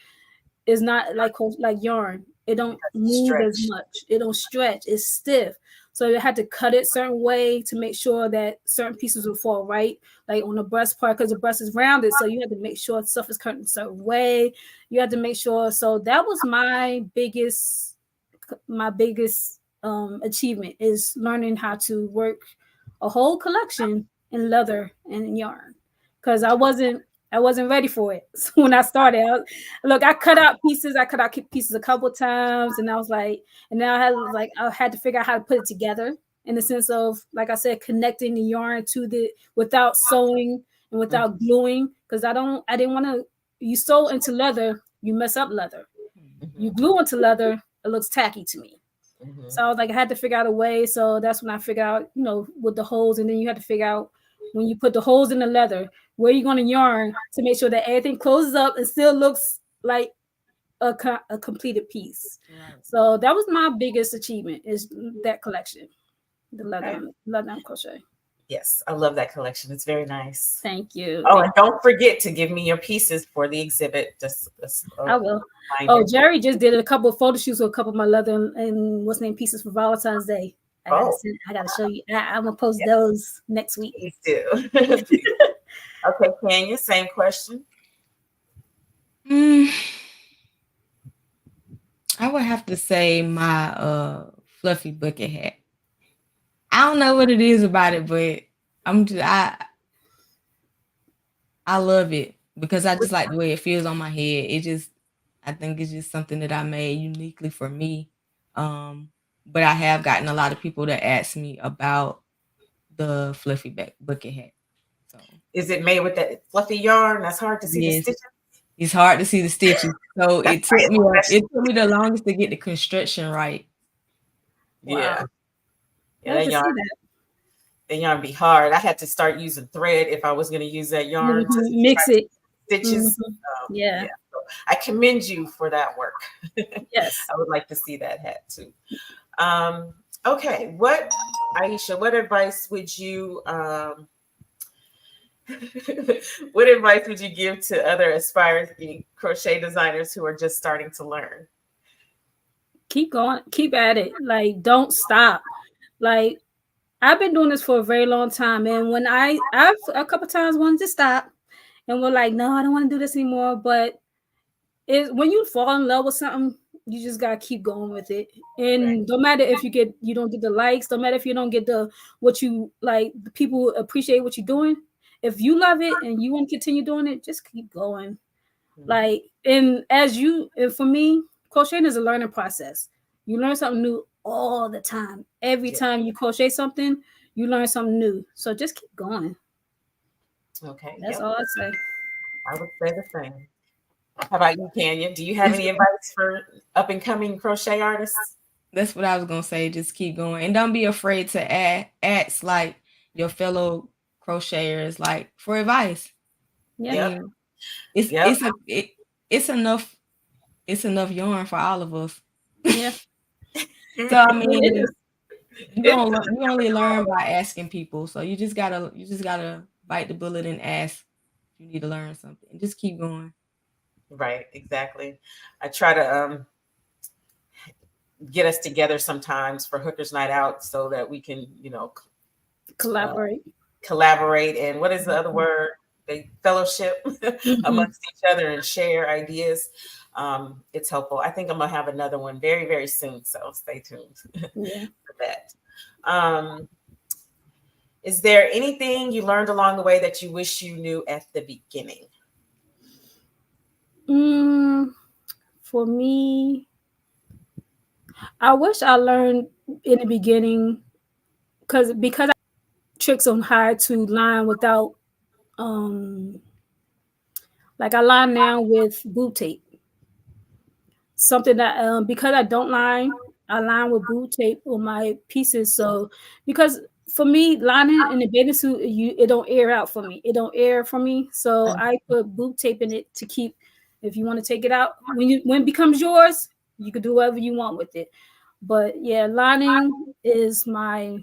S1: is not like yarn. It don't move as
S2: Stretch.
S1: much. It don't stretch. It's stiff. So you had to cut it certain way to make sure that certain pieces would fall right, like on the breast part, because the breast is rounded. So you had to make sure stuff is cut in a certain way. You had to make sure. So that was my biggest achievement, is learning how to work a whole collection in leather and yarn, because I wasn't ready for it. So when I started, look, I cut out pieces. I cut out pieces a couple times, and I was like, and now I had to figure out how to put it together, in the sense of, like I said, connecting the yarn to the, without sewing and
S2: Mhm,
S1: without gluing, because I didn't want to. You sew into leather, you mess up leather. You
S2: mhm,
S1: glue into leather, it looks tacky to me.
S2: mhm.
S1: So I was like, I had to figure out a way. So that's when I figured out, with the holes, and then you had to figure out, when you put the holes in the leather, where you're going to yarn to make sure that everything closes up and still looks like a completed piece.
S2: Right.
S1: So that was my biggest achievement, is that collection, the
S2: Okay.
S1: leather and crochet.
S2: Yes, I love that collection. It's very nice.
S1: Thank you.
S2: Oh, and don't forget to give me your pieces for the exhibit. Just
S1: I
S2: a
S1: will. Oh,
S2: reminder.
S1: Jerry just did a couple of photo shoots with a couple of my leather and what's name pieces for Valentine's Day.
S2: Oh,
S1: I gotta show you. I'm gonna post
S2: yes,
S1: those next week.
S2: please do. Please. Okay, Kanya, same question.
S3: Mm, I would have to say my fluffy bucket hat. I don't know what it is about it, but I'm just I love it because I just like the way it feels on my head. I think it's just something that I made uniquely for me. But I have gotten a lot of people that ask me about the fluffy bucket hat. So
S2: Is it made with that fluffy yarn? That's hard to see the
S3: yes,
S2: stitches.
S3: it's hard to see the stitches. So
S2: That's why it's
S3: it
S2: special.
S3: took me the longest to get the construction right.
S2: Yeah,
S1: Wow, I
S2: yeah,
S1: have to see that.
S2: that yarn be hard. I had to start using thread if I was going to use that yarn to try
S1: Mix
S2: to
S1: it.
S2: stitches.
S1: Hmm. Yeah.
S2: Yeah, so I commend you for that work.
S1: Yes.
S2: I would like to see that hat too. Okay, Aisha, what advice would you what advice would you give to other aspiring crochet designers who are just starting to learn?
S1: Keep going. Keep at it. Like, don't stop. Like, I've been doing this for a very long time, and when I've a couple times wanted to stop, and we're like, no, I don't want to do this anymore. But when you fall in love with something, you just gotta keep going with it.
S2: Right.
S1: And no matter if you don't get the likes, no matter if you don't get the what you like, the people appreciate what you're doing. If you love it and you want to continue doing it, just keep going.
S2: Mhm.
S1: Like, and for me, crocheting is a learning process. You learn something new all the time. Every
S2: Yeah.
S1: time you crochet something, you learn something new. So just keep going.
S2: Okay.
S1: That's
S2: Yep.
S1: all I say.
S2: I would say the same. How about you, Kanya? Do you have any advice for up and coming crochet artists?
S3: That's what I was gonna say. Just keep going and don't be afraid to ask like your fellow crocheters like for advice. I
S1: Yeah.
S2: Yep.
S3: mean, it's
S2: Yep.
S3: it's a it's enough yarn for all of us.
S1: Yeah.
S3: So I
S1: It
S3: mean,
S1: is.
S3: you only learn by asking people. So you just gotta bite the bullet and ask if you need to learn something. And just keep going.
S2: Right, exactly. I try to get us together sometimes for Hookers Night Out so that we can, uh,
S1: Collaborate.
S2: collaborate and what is the other word? They fellowship
S1: Mm-hmm.
S2: amongst each other and share ideas. It's helpful. I think I'm gonna have another one very, very soon. So stay tuned
S1: Yeah.
S2: for that. Um, is there anything you learned along the way that you wish you knew at the beginning?
S1: Mm, for me, I wish I learned in the beginning because I tricks on how to line without um like I line now with boot tape. Something that because I don't line, I line with boot tape on my pieces. So because for me, lining in the bathing suit, it don't air out for me. It don't air for me. So I put boot tape in it to keep. If you want to take it out when it becomes yours, you can do whatever you want with it. But yeah, lining is my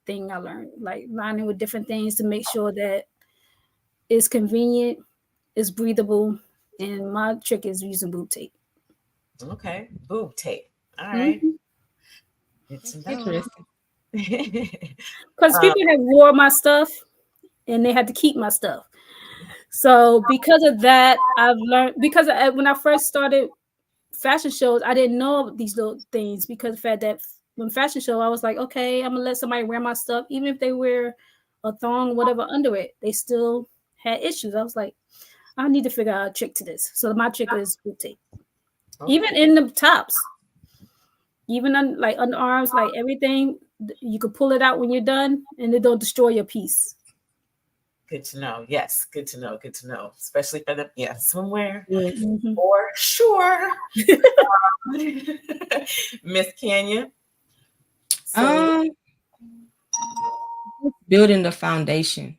S1: thing. I learned like lining with different things to make sure that it's convenient, it's breathable, and my trick is using boot tape.
S2: Okay, boob tape. All right,
S1: Mm-hmm.
S2: good to know.
S3: Interesting.
S1: Because
S2: um,
S1: people have wore my stuff and they had to keep my stuff. So because of that, I've learned because when I first started fashion shows, I didn't know these little things because of the fact that when fashion show, I was like, okay, I'm gonna let somebody wear my stuff, even if they wear a thong, whatever under it, they still had issues. I was like, I need to figure out a trick to this. So my trick is boot tape, even
S2: okay,
S1: in the tops, even on like underarms, like everything, you could pull it out when you're done, and it don't destroy your piece.
S2: good to know. Yes, good to know. Good to know. Especially for the swimwear
S3: Yes.
S1: Mm-hmm.
S2: for sure. Miss Kenya. So
S3: Um, building the foundation.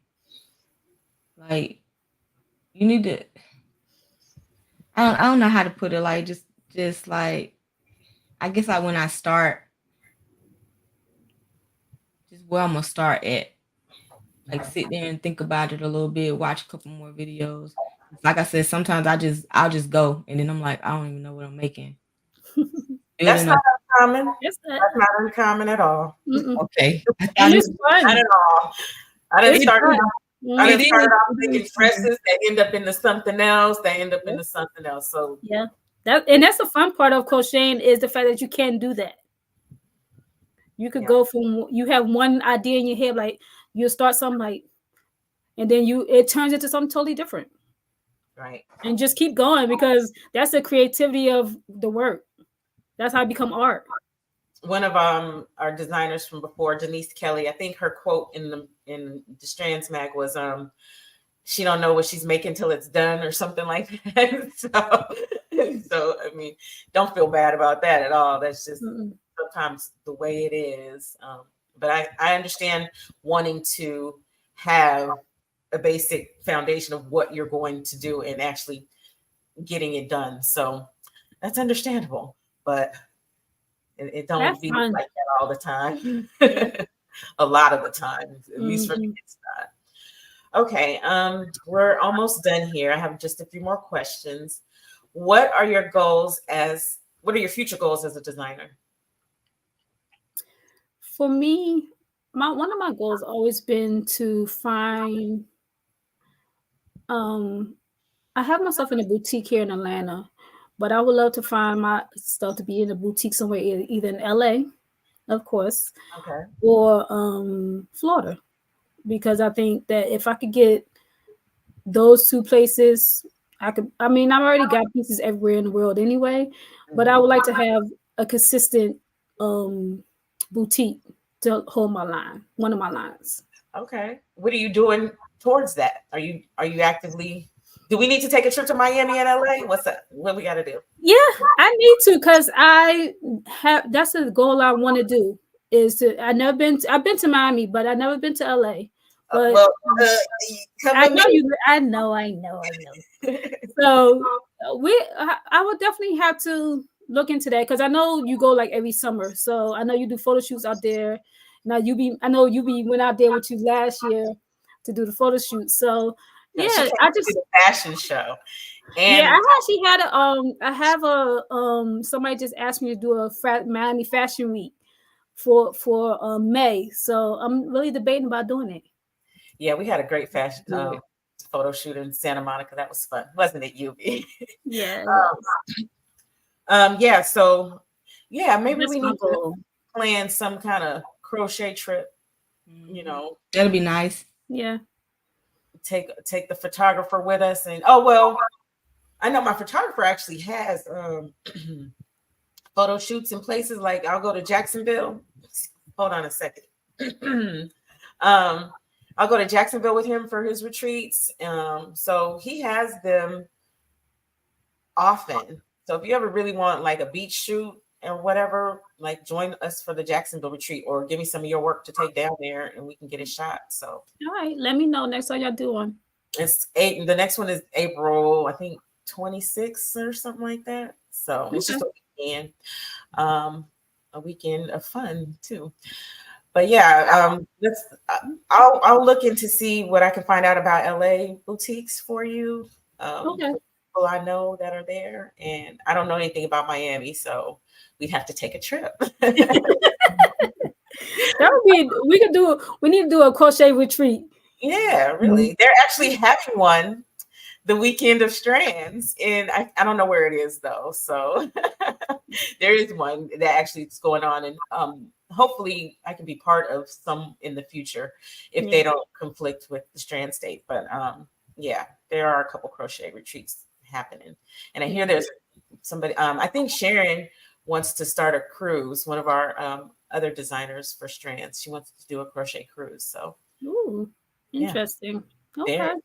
S3: Like you need to. I don't know how to put it. Like just like I guess like when I start, just where I'm gonna start at. Like sit there and think about it a little bit. Watch a couple more videos. Like I said, sometimes I'll just go and then I'm like I don't even know what I'm making.
S2: that's
S3: Building
S2: not
S3: a
S2: uncommon.
S1: That's that.
S2: That's not uncommon at all.
S1: Mm-mm.
S3: okay. I
S1: And
S3: thought it
S1: it's
S3: was.
S2: Not
S1: fun.
S2: at all. I didn't
S1: It's
S2: start.
S1: fun.
S2: I
S3: It
S2: didn't
S1: Mm-hmm.
S2: start
S3: is.
S2: off
S3: It
S2: making
S3: is fun.
S2: dresses that end up into something else. They end up
S1: Yeah.
S2: into something else. So
S1: Yeah. That's the fun part of crocheting is the fact that you can do that. You could
S2: yeah,
S1: go from you have one idea in your head, like you'll start something like, and then it turns into something totally different,
S2: right.
S1: and just keep going because that's the creativity of the work. That's how it become art.
S2: One of our designers from before, Denise Kelly, I think her quote in the Strands mag was she don't know what she's making till it's done or something like that. So I mean, don't feel bad about that at all. That's just
S1: Mm-mm.
S2: sometimes the way it is. But I understand wanting to have a basic foundation of what you're going to do and actually getting it done. So that's understandable, but it
S1: Have
S2: don't be
S1: fun.
S2: like that all the time.
S1: Yeah.
S2: A lot of the time, at least for me,
S1: Mm-hmm.
S2: it's not. Okay, we're almost done here. I have just a few more questions. What are your goals as? What are your future goals as a designer?
S1: For me, my one of my goals always been to find um I have myself in a boutique here in Atlanta, but I would love to find my stuff to be in a boutique somewhere either in LA, of course,
S2: Okay.
S1: or Florida, because I think that if I could get those two places, I could. I mean, I've already got pieces everywhere in the world anyway, but I
S2: Mhm.
S1: would like to have a consistent um boutique to hold my line, one of my lines.
S2: Okay. What are you doing towards that? Are you actively Do we need to take a trip to Miami and LA? What's up? What we got to do?
S1: Yeah, I need to, because I have, that's the goal I want to do, is to, I've been to Miami, but I've never been to LA. But
S2: Well, come
S1: I
S2: with
S1: know
S2: me.
S1: you, I know. So I would definitely have to look into that, because I know you go like every summer. So I know you do photo shoots out there. Now I know went out there with you last year to do the photo shoot. So
S2: No, she
S1: yeah,
S2: came
S1: I
S2: to
S1: just,
S2: the fashion show.
S1: yeah,
S2: And
S1: I actually had I have somebody just asked me to do a Miami Fashion Week for May. So I'm really debating about doing it.
S2: yeah, we had a great fashion photo shoot in Santa Monica. That was fun, wasn't it, Yubi?
S1: Yeah,
S2: Yeah. So yeah, maybe
S1: that's
S2: we
S1: my
S2: need to
S1: goal.
S2: plan some kind of crochet trip. You know,
S3: That'll be nice.
S1: Yeah.
S2: take the photographer with us. And oh well, I know my photographer actually has photo shoots in places like I'll go to Jacksonville. Hold on a second. I'll go to Jacksonville with him for his retreats. So he has them often. So if you ever really want like a beach shoot or whatever, like join us for the Jacksonville retreat, or give me some of your work to take down there and we can get it shot. So
S1: All right. Let me know next time y'all do one.
S2: it's the next one is April, I think 26th or something like that. So it's just a weekend of fun too. But yeah, I'll look into see what I can find out about LA boutiques for you.
S1: Okay.
S2: People I know that are there, and I don't know anything about Miami, so we'd have to take a trip.
S1: That would be, we need to do a crochet retreat.
S2: Yeah, really. They're actually having one the weekend of Strands, and I don't know where it is though. So there is one that actually is going on, and hopefully I can be part of some in the future if they don't conflict with the Strand State. But yeah, there are a couple crochet retreats happening, and I hear there's somebody. I think Sharon wants to start a cruise. One of our other designers for Strands, she wants to do a crochet cruise. So,
S1: ooh, interesting. Okay.
S2: There.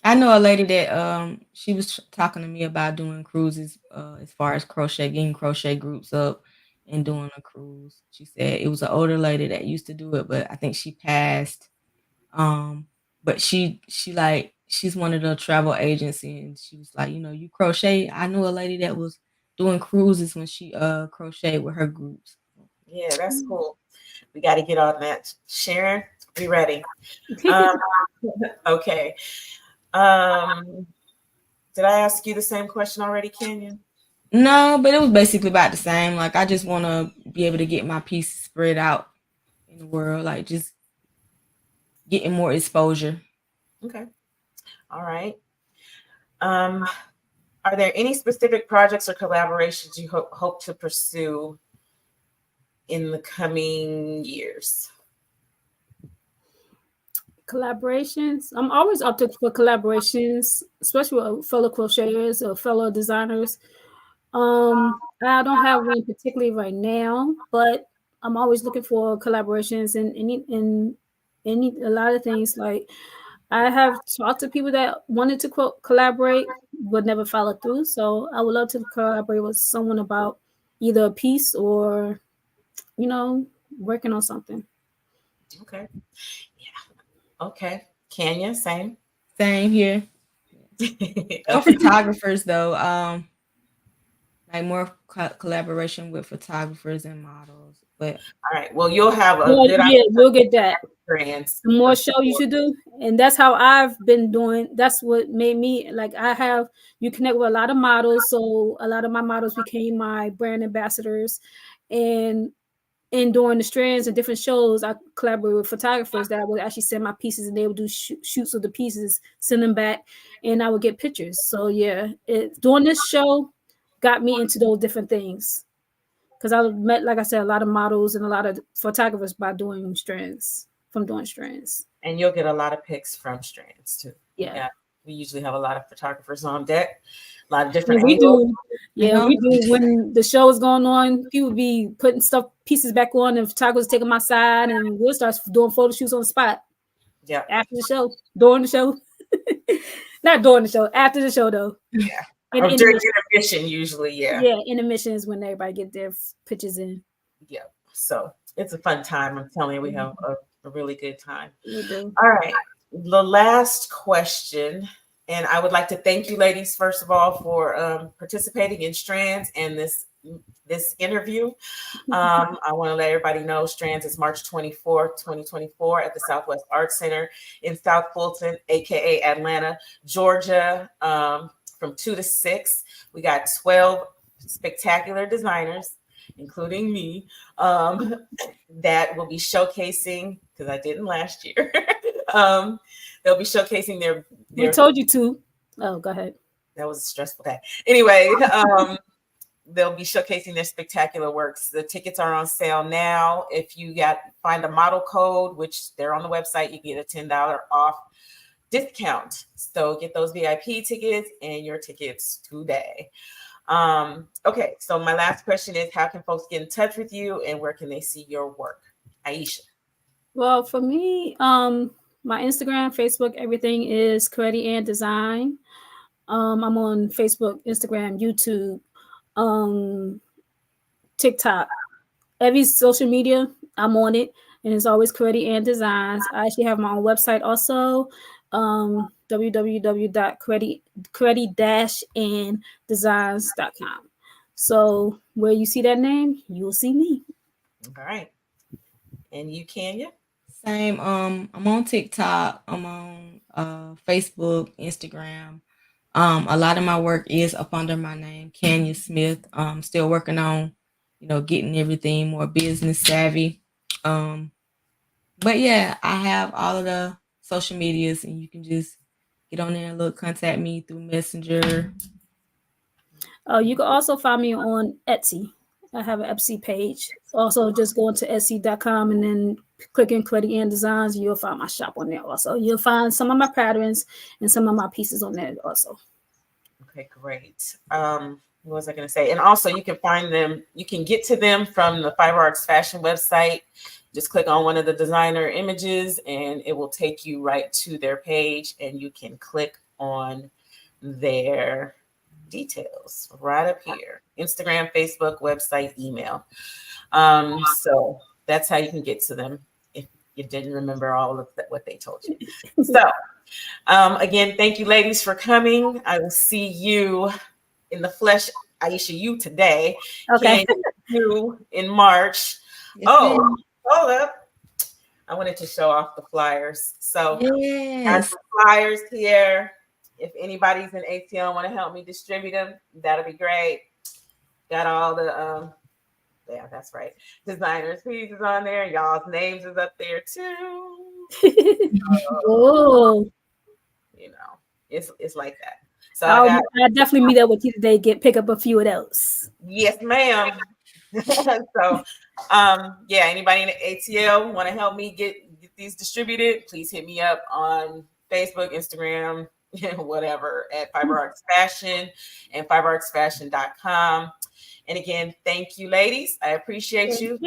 S3: I know a lady that she was talking to me about doing cruises as far as crochet, getting crochet groups up and doing a cruise. She said it was an older lady that used to do it, but I think she passed. But she's one of the travel agency, and she was like, you crochet. I knew a lady that was doing cruises when she crocheted with her groups.
S2: Yeah, that's cool. We got to get on that. Sharon, be ready. Okay. Did I ask you the same question already, Kanya?
S3: No, but it was basically about the same. Like, I just want to be able to get my pieces spread out in the world, like just getting more exposure.
S2: Okay. All right. Are there any specific projects or collaborations you hope to pursue in the coming years?
S1: Collaborations. I'm always up for collaborations, especially with fellow crocheters or fellow designers. I don't have one particularly right now, but I'm always looking for collaborations and any a lot of things. Like, I have talked to people that wanted to collaborate but never followed through. So I would love to collaborate with someone about either a piece or, working on something.
S2: Okay. Yeah. Okay. Kanya, same.
S3: Same here. No photographers though. Like more collaboration with photographers and models. But
S2: all right. Well, you'll have a good
S1: we'll get that.
S2: experience.
S1: The more show you should do, and that's how I've been doing. That's what made me like. You connect with a lot of models, so a lot of my models became my brand ambassadors, and during the Strands and different shows, I collaborate with photographers that would actually send my pieces, and they would do shoots of the pieces, send them back, and I would get pictures. So yeah, doing this show got me into those different things, because I met, like I said, a lot of models and a lot of photographers by doing Strands.
S2: And you'll get a lot of pics from Strands too.
S1: Yeah.
S2: We usually have a lot of photographers on deck, a lot of different
S1: angles. We do. When the show is going on, people be putting pieces back on, and photographers taking my side, and we'll start doing photo shoots on the spot.
S2: Yeah.
S1: After the show, during the show. Not during the show, after the show though.
S2: Yeah.
S1: In
S2: Or during
S1: intermission.
S2: intermission, usually, yeah.
S1: Yeah, intermission is when everybody get their pictures in.
S2: Yeah. So it's a fun time. I'm telling you, we have a really good time.
S1: We do.
S2: All right. The last question, and I would like to thank you, ladies, first of all, for participating in Strands and this interview. I want to let everybody know Strands is March 24th, 2024 at the Southwest Arts Center in South Fulton, aka Atlanta, Georgia, from 2 to 6. We got 12 spectacular designers, including me, that will be showcasing, because I didn't last year. They'll be showcasing their
S1: We told you to. Oh, go ahead.
S2: That was a stressful day. Anyway, they'll be showcasing their spectacular works. The tickets are on sale now. If you find a model code, which they're on the website, you get a $10 off discount. So get those VIP tickets and your tickets today. Okay, so my last question is, how can folks get in touch with you and where can they see your work? Aisha.
S1: Well, for me, my Instagram, Facebook, everything is Creattie-Ann Design. I'm on Facebook, Instagram, YouTube, TikTok, every social media. I'm on it, and it's always Creattie-Ann Designs. I actually have my own website also, www.creattie-anndesigns.com. So where you see that name, you'll see me.
S2: All right. And you, Kanya?
S3: Same. I'm on TikTok. I'm on Facebook, Instagram. A lot of my work is up under my name, Kanya Smith. Still working on, getting everything more business savvy. But yeah, I have all of the social medias, and you can just get on there and contact me through Messenger.
S1: You can also find me on Etsy. I have an Etsy page. Also, just go into Etsy.com and then click in Creattie-Ann Designs. You'll find my shop on there also. You'll find some of my patterns and some of my pieces on there also.
S2: Okay, great. What was I going to say? And also, you can find them, you can get to them from the Fiber Arts Fashion website. Just click on one of the designer images and it will take you right to their page, and you can click on their details right up here: Instagram, Facebook, website, email. So that's how you can get to them if you didn't remember all of what they told you. So again, thank you, ladies, for coming. I will see you in the flesh. Aisha, you today.
S1: Okay.
S2: You in March.
S3: Yes,
S2: Hold up. I wanted to show off the flyers. So
S3: yes.
S2: got flyers here. If anybody's in ATL want to help me distribute them, that'll be great. Got all the yeah, that's right, designers pieces on there. Y'all's names is up there too.
S1: Oh,
S2: it's like that. So
S1: I'll definitely meet up with you today. Pick up a few of those.
S2: Yes, ma'am. So yeah, anybody in the ATL want to help me get these distributed, please hit me up on Facebook, Instagram, whatever, at Fiber Arts Fashion and fiberartsfashion.com. And again, thank you, ladies. I appreciate you.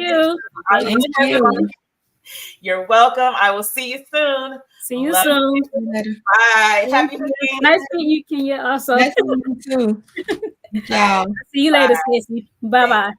S1: Thank you.
S2: You're welcome. I will see you soon.
S1: See you soon.
S2: Bye. Happy New Year.
S1: Nice meeting you, Kenya. Also.
S3: Nice meeting you too. Ciao.
S1: See you later, Stacey. Bye-bye.